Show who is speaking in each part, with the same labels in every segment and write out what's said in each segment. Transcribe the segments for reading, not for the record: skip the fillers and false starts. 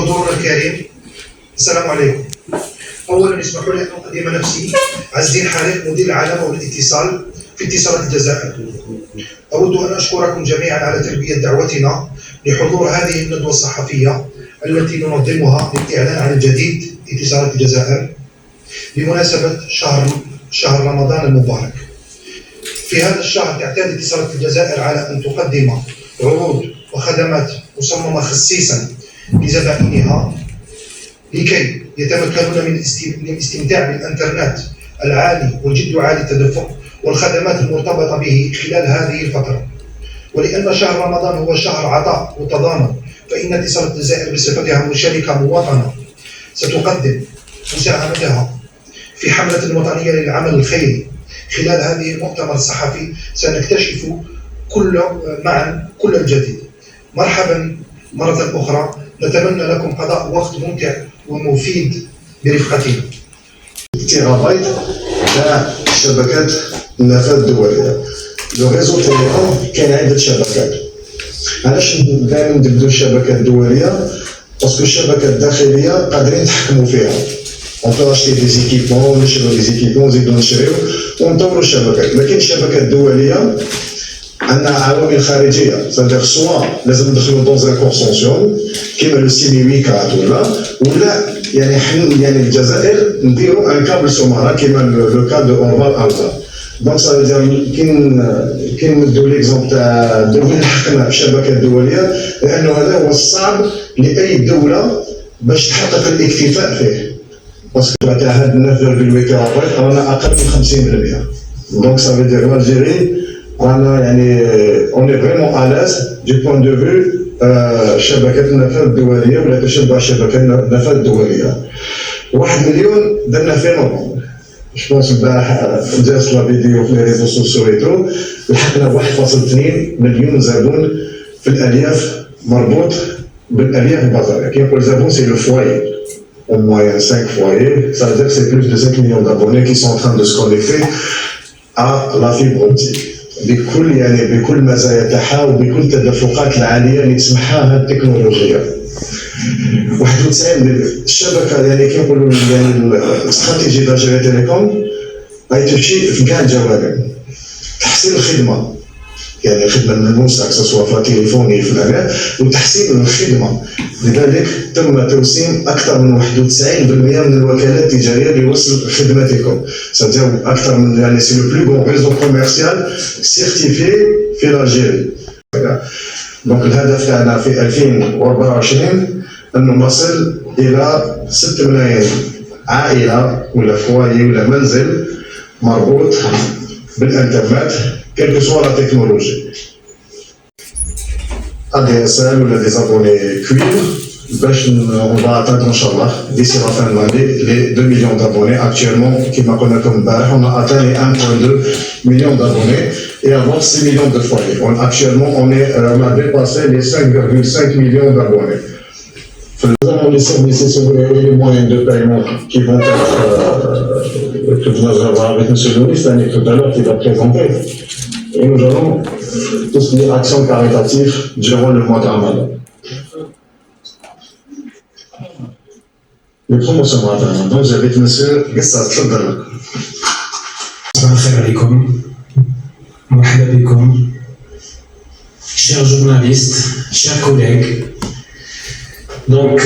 Speaker 1: حضورنا الكريم، السلام عليكم. أولا اسمحوا لي أن أقدم نفسي عز الدين حارق، مدير العلامة والاتصال في اتصالات الجزائر. أود أن أشكركم جميعا على تلبية دعوتنا لحضور هذه الندوة الصحفية التي ننظمها للإعلان عن الجديد اتصالات الجزائر بمناسبة شهر رمضان المبارك. في هذا الشهر تعتاد اتصالات الجزائر على أن تقدم عروض وخدمات مصممة خصيصا لزبائنها لكي يتمكنون من الاستمتاع بالإنترنت العالي والجد عالي التدفق والخدمات المرتبطة به خلال هذه الفترة. ولأن شهر رمضان هو شهر عطاء وتضامن، فإن اتصالات الجزائر بصفتها مشاركة مواطنة ستقدم مساهمتها في حملة وطنية للعمل الخيري. خلال هذه المؤتمر الصحفي سنكتشف معا كل الجديد. مرحبا مرة أخرى، نتمنى لكم قضاء وقت ممتع ومفيد برفقتنا.
Speaker 2: تيرابايت تاع شبكات النفاذ الدولية. لو ريزو تيليكوم كاين عدة شبكات. علاش دائما نبداو الشبكات الدولية؟ باسكو الشبكات الداخلية قادرين نتحكموا فيها. On peut acheter des équipements, نشرو des équipements, نزيدو نشريو ونطوروا الشبكات. لكن الشبكات الدولية عندنا عوامل خارجيه، صدق سوا لازم ندخلوا دون ان كونسونسيوم كيما لو سيمي ويكات ولا يعني حنا يعني الجزائر نديروا ان كابل سومارا كيما لو كا دو اورفال التا. دونك سا كاين نديروا ليكزومبل تاع الدول حقنا بالشبكه الدوليه، لانه هذا هو الصعب لاي دوله باش تحقق الاكتفاء فيه. باسكو تاع هاد 9.8 تيرابايت رانا اقل من 50%. دونك سا فيدير الجيري رانا يعني on est vraiment à l'aise du point de vue شبكات النفاذ الدولية ولا تشبع شبكات النفاذ الدولية. 1 مليون درنا في نوفمبر. جو بونس البارح جات لا فيديو في لي ريزو سوسيو ايتو، لحقنا 1.2 مليون زبون في الألياف مربوط بالألياف البصرية. كي نقول زبون سي لو فوايي. Au moyen 5 foyers, ça veut dire que c'est plus de 5 millions d'abonnés qui sont en train de se connecter à la fibre optique. بكل مزايا تاعها وبكل التدفقات العاليه اللي تسمحها هذه التكنولوجيا. 91 الشبكه يعني كيقولوا يعني الاستراتيجيه تاع جيري تيليكوم راهي تمشي في كاع الجوانب. تحسين الخدمه، يعني الخدمه الملموسه سواء في تليفوني في الأمان، وتحسين الخدمه. لذلك تم توسيم اكثر من 91% من الوكالات التجاريه لوصل خدمتكم. سادير اكثر من يعني سي لو بلو غون ريزو كوميرسيال سيرتيفي في الجيري. دونك الهدف تاعنا في 2024 انه نصل الى 6 ملايين عائله ولا فوايي ولا منزل مربوط بالانترنت كيلكو سوا لا تكنولوجي. ADSL ou des abonnés cuivre, on va atteindre, Inch'Allah, d'ici la fin de l'année, les 2 millions d'abonnés. Actuellement, qui m'a connu comme barre, on a atteint les 1,2 millions d'abonnés et avoir 6 millions de foyers. Actuellement, on a dépassé les 5,5 millions d'abonnés. Les services et les moyens de paiement qui vont être, que vous allez avoir avec M. Louis, tout à l'heure, qui va présenter. Et nous allons tout ce qui est action caritative durant le mois de Ramadan. Les promotions de Ramadan. Donc j'invite M. Gassa, tfadal.
Speaker 3: Assalamu alaikum. Marhaba bikoum. Chers journalistes, chers collègues. Donc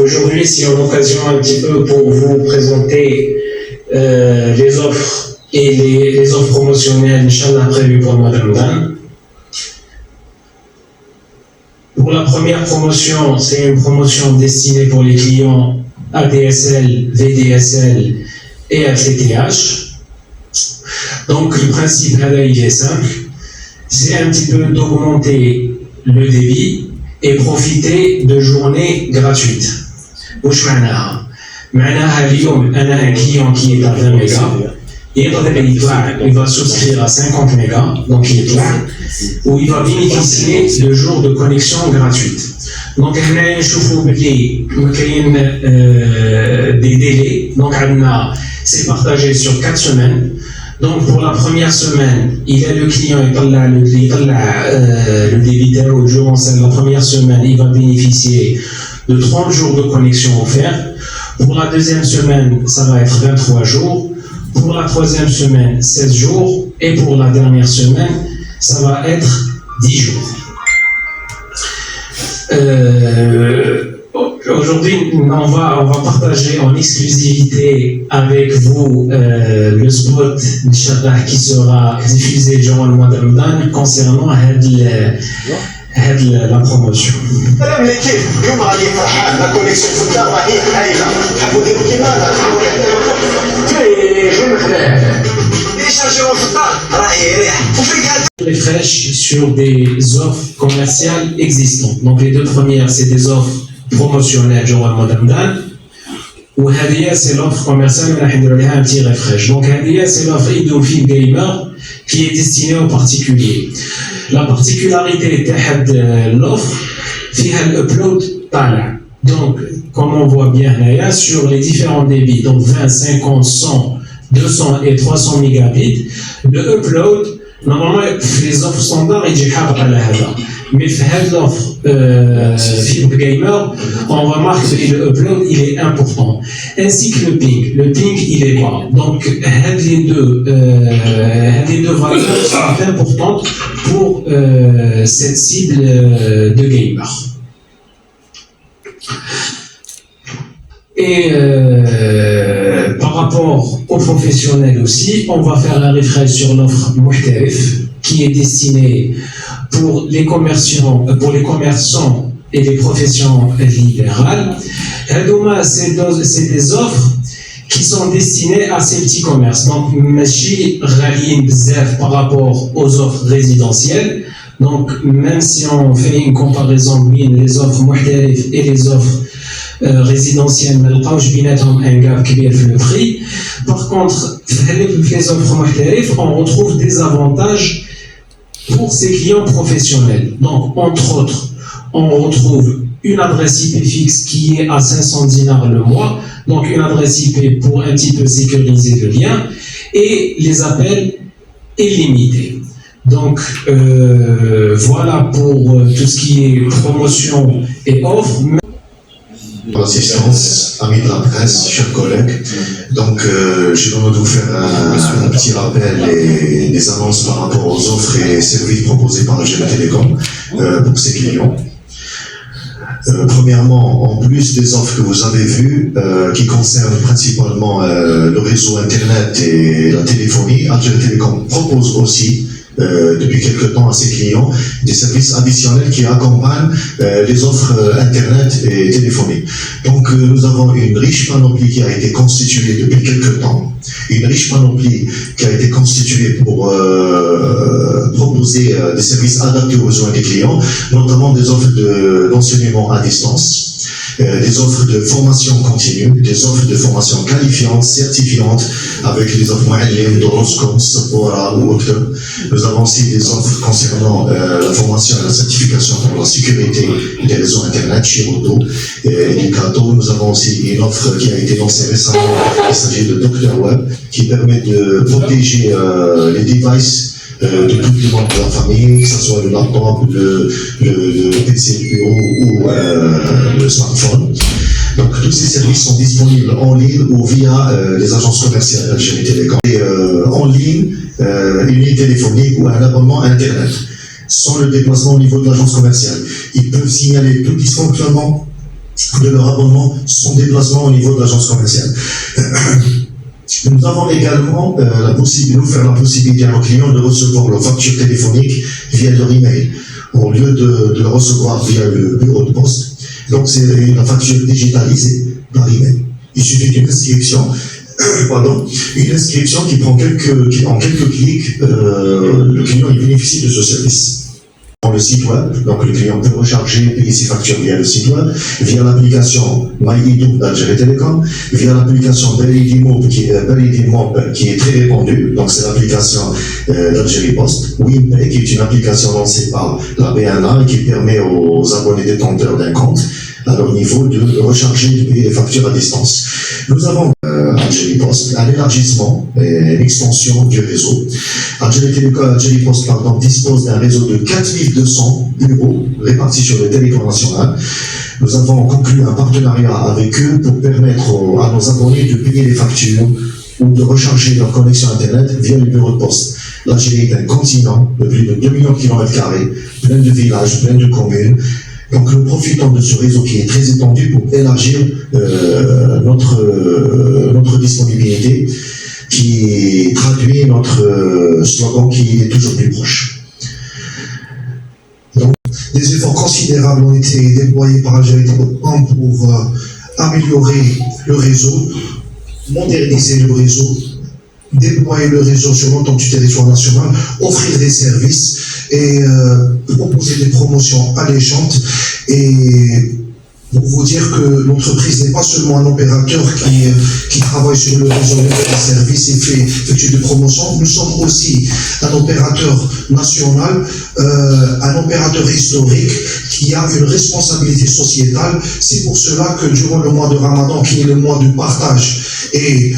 Speaker 3: aujourd'hui, c'est une occasion un petit peu pour vous présenter les offres et les offres promotionnelles, Inch'Allah, prévues pour le mois de Ramadan. Pour la première promotion, c'est une promotion destinée pour les clients ADSL, VDSL et FTTH. Donc le principe là, il est simple, c'est un petit peu d'augmenter le débit et profiter de journées gratuites. واش معناها؟ معناها اليوم أنا un client qui est à 20 mégas. Il va souscrire à 50 mégas, donc il est là, où il va bénéficier de jours de connexion gratuite. Donc, des délais, donc c'est partagé sur 4 semaines. Donc, pour la première semaine, il a le client, le débiteur, durant la première semaine, il va bénéficier de 30 jours de connexion offerts. Pour la deuxième semaine, ça va être 23 jours. Pour la troisième semaine, 16 jours. Et pour la dernière semaine, ça va être 10 jours. Aujourd'hui, on va partager en exclusivité avec vous le spot Inch'Allah qui sera diffusé durant le mois de Ramadan concernant la promotion.
Speaker 2: السلام عليكم اليوم غادي فرحان لا كونيكسيون في الدار راهي هايله حبوا ديروا كيما انا غير مخلاه يشارجيو في الدار راهي ريح وفيها
Speaker 3: Refresh sur des offres commerciales existantes. Donc les deux premières, c'est des offres promotionnelles durant le mois de Ramadan. Ou Hadia, c'est l'offre commerciale, on a un petit refresh. Donc Hadia, c'est l'offre Idofil Gamer qui est destinée aux particuliers. La particularité de l'offre, c'est l'upload talent. Donc, comme on voit bien là, sur les différents débits, donc 20, 50, 100, 200 et 300 mégabits, le upload, normalement, les offres standards, il y a mais l'offre Fibre Gamer, on remarque que le upload il est important, ainsi que le ping. Le ping il est bas. Donc les deux valeurs sont importantes pour cette cible de gamer. Et par rapport aux professionnels aussi, on va faire un refresh sur l'offre Muhtarif qui est destinée pour les commerçants et les professions libérales. C'est des offres qui sont destinées à ces petits commerces. Donc, Machi Ralin Bzef par rapport aux offres résidentielles. Donc, même si on fait une comparaison entre les offres Muhtarif et les offres résidentielles, on a un gap qui est le prix. Par contre, les offres Muhtarif, on retrouve des avantages pour ces clients professionnels. Donc, entre autres, on retrouve une adresse IP fixe qui est à 500 dinars le mois, donc une adresse IP pour un petit peu sécuriser le lien, et les appels illimités. Donc, voilà pour tout ce qui est promotion et offre.
Speaker 4: L'assistance, amis de la presse, chers collègues. Donc, je vais vous faire un petit rappel et des annonces par rapport aux offres et services proposés par Algérie Télécom pour ses clients. Premièrement, en plus des offres que vous avez vues, qui concernent principalement le réseau Internet et la téléphonie, Algérie Télécom propose aussi depuis quelque temps à ses clients des services additionnels qui accompagnent les offres Internet et téléphonie. Donc nous avons une riche panoplie qui a été constituée depuis quelque temps, une riche panoplie qui a été constituée pour proposer des services adaptés aux besoins des clients, notamment des offres d'enseignement à distance, des offres de formation continue, des offres de formation qualifiante, certifiante, avec les offres Mouallim, Doroscom, Sapora ou autres. Nous avons aussi des offres concernant la formation et la certification pour la sécurité des réseaux Internet, Chiroto et Educato. Nous avons aussi une offre qui a été lancée récemment, il s'agit de Dr Web, qui permet de protéger les devices de tous les membres de la famille, que ce soit le laptop, le PC de bureau ou le smartphone. Donc tous ces services sont disponibles en ligne ou via les agences commerciales d'Algérie Télécom. Et en ligne, une ligne téléphonique ou un abonnement Internet, sans le déplacement au niveau de l'agence commerciale. Ils peuvent signaler tout dysfonctionnement de leur abonnement sans déplacement au niveau de l'agence commerciale. Nous avons également la possibilité à nos clients de recevoir leurs factures téléphoniques via leur email, au lieu de le recevoir via le bureau de poste. Donc c'est une facture digitalisée par email. Il suffit d'une inscription, une inscription qui prend en quelques clics, le client il bénéficie de ce service. Dans le site web, donc le client peut recharger, payer ses factures via le site web, via l'application MyIDO d'Algérie Télécom, via l'application Beridimob qui est très répandue, donc c'est l'application d'Algérie Post, WinPay qui est une application lancée par la BNA et qui permet aux abonnés détenteurs d'un compte à leur niveau de recharger et de payer les factures à distance. Nous avons Algérie Post, un élargissement et une extension du réseau. Algérie Télécom, Algérie Post, pardon, dispose d'un réseau de 4200 bureaux répartis sur le territoire national. Nous avons conclu un partenariat avec eux pour permettre à nos abonnés de payer les factures ou de recharger leur connexion Internet via les bureaux de poste. L'Algérie est un continent de plus de 2 millions de kilomètres carrés, plein de villages, plein de communes. Donc nous profitons de ce réseau qui est très étendu pour élargir notre disponibilité, qui traduit notre slogan qui est toujours plus proche.
Speaker 1: Donc, des efforts considérables ont été déployés par Algérie Télécom pour améliorer le réseau, moderniser le réseau, déployer le réseau sur l'ensemble du territoire national, offrir des services et proposer des promotions alléchantes. Et pour vous dire que l'entreprise n'est pas seulement un opérateur qui travaille sur le réseau des services et effectue des promotions, nous sommes aussi un opérateur national, un opérateur historique qui a une responsabilité sociétale. C'est pour cela que durant le mois de Ramadan, qui est le mois de partage, et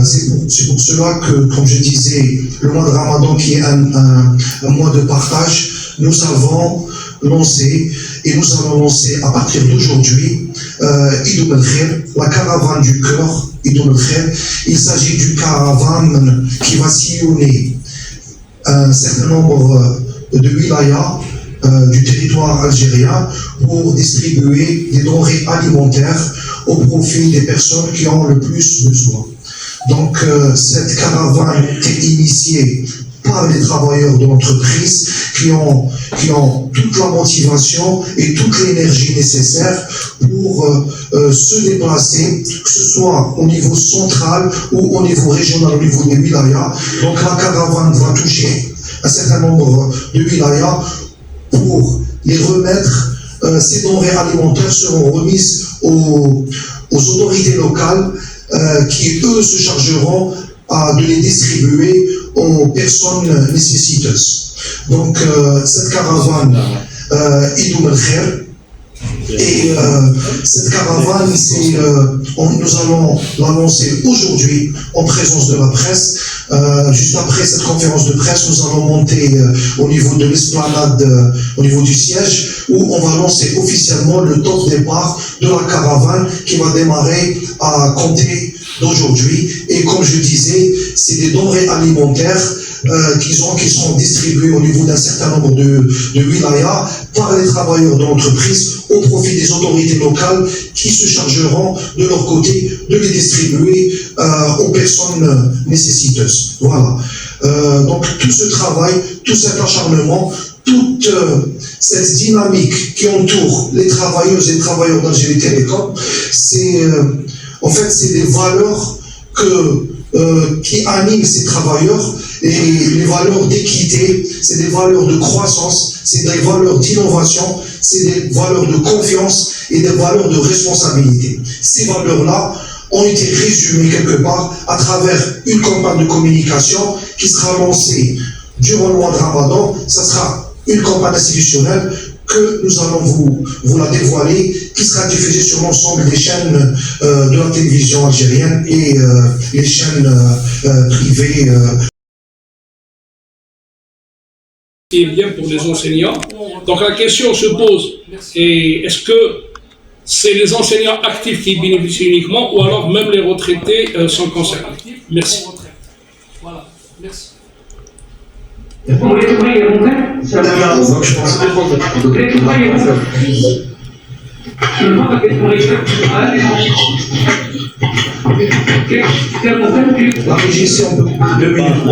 Speaker 1: c'est pour cela que, comme je disais, le mois de Ramadan qui est un mois de partage, nous avons lancé et nous allons lancer à partir d'aujourd'hui Idoum el-Khair, la caravane du cœur, Idoum el-Khair. Il s'agit d'une caravane qui va sillonner un certain nombre de wilayas du territoire algérien pour distribuer des denrées alimentaires au profit des personnes qui ont le plus besoin. Donc cette caravane est initiée par les travailleurs de l'entreprise qui ont toute la motivation et toute l'énergie nécessaire pour se déplacer, que ce soit au niveau central ou au niveau régional, au niveau des wilayas. Donc la caravane va toucher un certain nombre de wilayas pour les remettre. Ces denrées alimentaires seront remises aux autorités locales qui, eux, se chargeront de les distribuer aux personnes nécessiteuses. Donc, cette caravane Idoum el-Khair, et cette caravane, nous allons l'annoncer aujourd'hui en présence de la presse. Juste après cette conférence de presse, nous allons monter au niveau de l'esplanade, au niveau du siège, où on va lancer officiellement le top départ de la caravane qui va démarrer à compter d'aujourd'hui. Et comme je disais, c'est des denrées alimentaires qui seront distribués au niveau d'un certain nombre de wilayas par les travailleurs de l'entreprise au profit des autorités locales qui se chargeront de leur côté de les distribuer aux personnes nécessiteuses. Voilà. Donc tout ce travail, tout cet acharnement, toute cette dynamique qui entoure les travailleuses et les travailleurs d'Algérie Télécom, c'est des valeurs qui animent ces travailleurs, et les valeurs d'équité, c'est des valeurs de croissance, c'est des valeurs d'innovation, c'est des valeurs de confiance et des valeurs de responsabilité. Ces valeurs-là ont été résumées quelque part à travers une campagne de communication qui sera lancée durant le mois de Ramadan. Ça sera une campagne institutionnelle que nous allons vous la dévoiler, qui sera diffusée sur l'ensemble des chaînes de la télévision algérienne et les chaînes privées.
Speaker 5: Qui est bien pour les enseignants. Donc la question se pose, est-ce que c'est les enseignants actifs qui bénéficient uniquement, ou alors même les retraités sont concernés? Merci. Voilà, merci.
Speaker 1: La régie, si on peut 2 minutes.